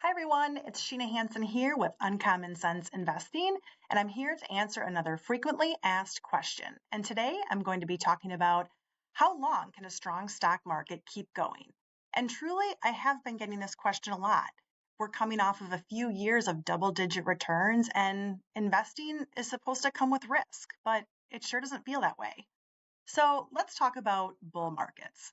Hi everyone, it's Sheena Hansen here with Uncommon Sense Investing, and I'm here to answer another frequently asked question. And today I'm going to be talking about how long can a strong stock market keep going? And truly, I have been getting this question a lot. We're coming off of a few years of double-digit returns, and investing is supposed to come with risk, but it sure doesn't feel that way. So let's talk about bull markets.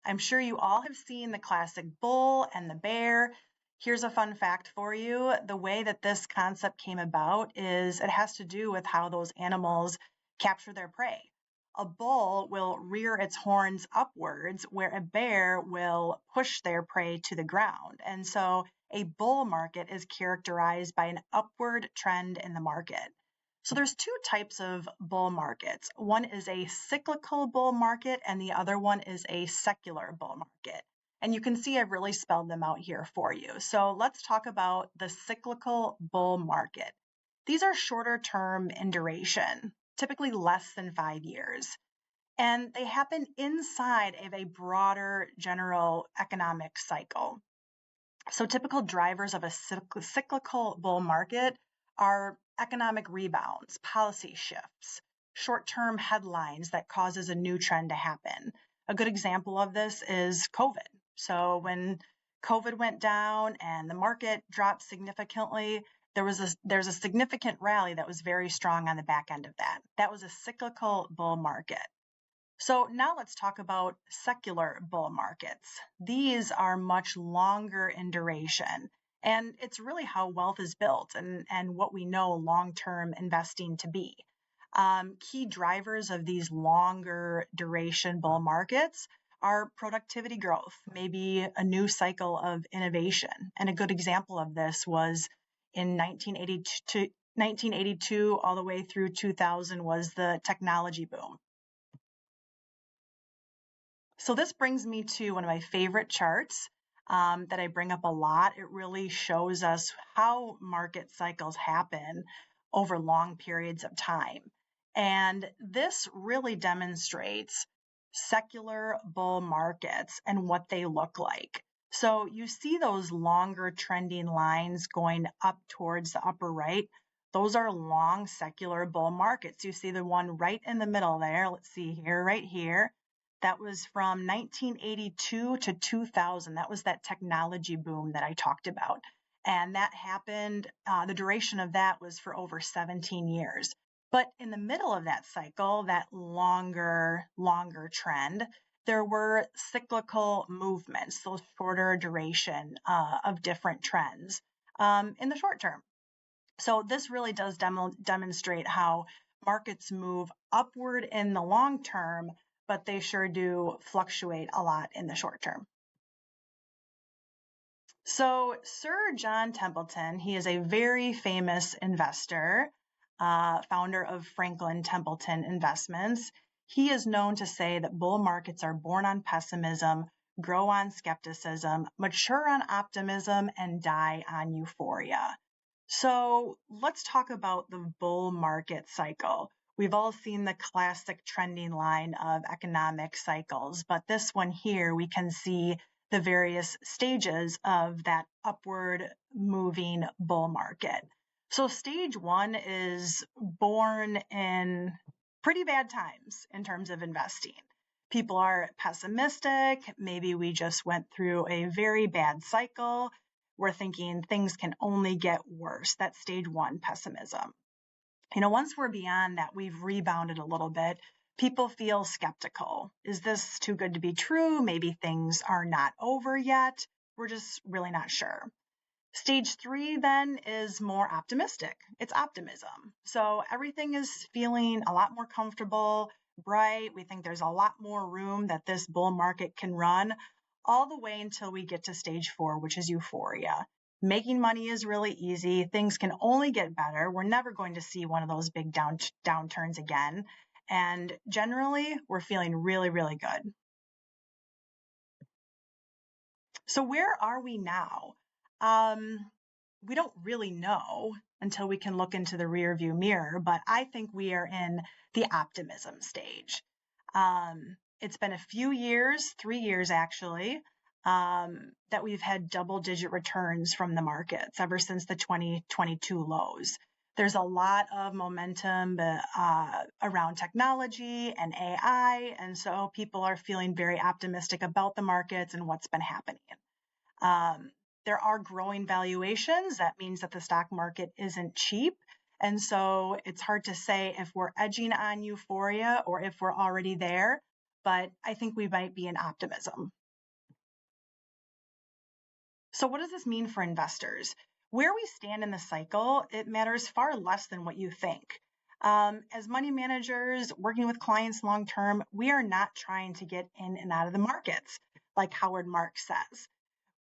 I'm sure you all have seen the classic bull and the bear. Here's a fun fact for you. The way that this concept came about is it has to do with how those animals capture their prey. A bull will rear its horns upwards, where a bear will push their prey to the ground. And so a bull market is characterized by an upward trend in the market. So there's two types of bull markets. One is a cyclical bull market and the other one is a secular bull market. And you can see I've really spelled them out here for you. So let's talk about the cyclical bull market. These are shorter term in duration, typically less than 5 years. And they happen inside of a broader general economic cycle. So typical drivers of a cyclical bull market are economic rebounds, policy shifts, short-term headlines that causes a new trend to happen. A good example of this is COVID. So when COVID went down and the market dropped significantly, there's a significant rally that was very strong on the back end of that. That was a cyclical bull market. So now let's talk about secular bull markets. These are much longer in duration, and it's really how wealth is built and what we know long-term investing to be. Key drivers of these longer duration bull markets are productivity growth, maybe a new cycle of innovation. And a good example of this was in 1982 all the way through 2000 was the technology boom. So this brings me to one of my favorite charts that I bring up a lot. It really shows us how market cycles happen over long periods of time. And this really demonstrates secular bull markets and what they look like. So you see those longer trending lines going up towards the upper right. Those are long secular bull markets. You see the one right in the middle there. Let's see here, right here. That was from 1982 to 2000. That was that technology boom that I talked about. And that happened, the duration of that was for over 17 years. But in the middle of that cycle, that longer trend, there were cyclical movements, so shorter duration of different trends in the short term. So this really does demonstrate how markets move upward in the long term, but they sure do fluctuate a lot in the short term. So Sir John Templeton, he is a very famous investor, founder of Franklin Templeton Investments. He is known to say that bull markets are born on pessimism, grow on skepticism, mature on optimism, and die on euphoria. So let's talk about the bull market cycle. We've all seen the classic trending line of economic cycles, but this one here, we can see the various stages of that upward moving bull market. So stage one is born in pretty bad times in terms of investing. People are pessimistic. Maybe we just went through a very bad cycle. We're thinking things can only get worse. That's stage one pessimism. Once we're beyond that, we've rebounded a little bit. People feel skeptical. Is this too good to be true? Maybe things are not over yet. We're just really not sure. Stage three then is more optimistic. It's optimism. So everything is feeling a lot more comfortable, bright. We think there's a lot more room that this bull market can run, all the way until we get to stage four, which is euphoria. Making money is really easy. Things can only get better. We're never going to see one of those big downturns again. And generally, we're feeling really, really good. So where are we now? We don't really know until we can look into the rear view mirror, but I think we are in the optimism stage. It's been a few years, 3 years actually, that we've had double-digit returns from the markets ever since the 2022 lows. There's a lot of momentum around technology and AI, and so people are feeling very optimistic about the markets and what's been happening. There are growing valuations. That means that the stock market isn't cheap. And so it's hard to say if we're edging on euphoria or if we're already there, but I think we might be in optimism. So what does this mean for investors? Where we stand in the cycle, it matters far less than what you think. As money managers working with clients long term, we are not trying to get in and out of the markets, like Howard Marks says.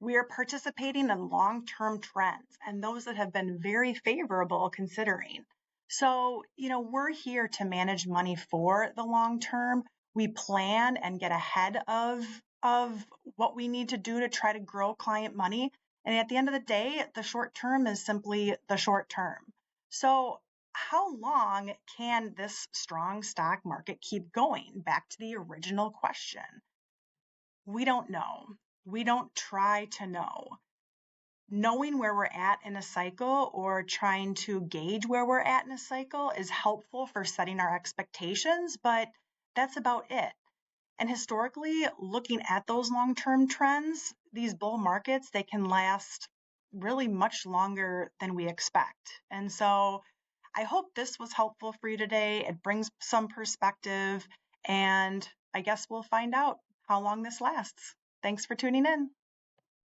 We are participating in long-term trends and those that have been very favorable considering. So, we're here to manage money for the long term. We plan and get ahead of what we need to do to try to grow client money. And at the end of the day, the short term is simply the short term. So, how long can this strong stock market keep going? Back to the original question. We don't know. We don't try to know. Knowing where we're at in a cycle or trying to gauge where we're at in a cycle is helpful for setting our expectations, but that's about it. And historically, looking at those long-term trends, these bull markets, they can last really much longer than we expect. And so I hope this was helpful for you today. It brings some perspective, and I guess we'll find out how long this lasts. Thanks for tuning in.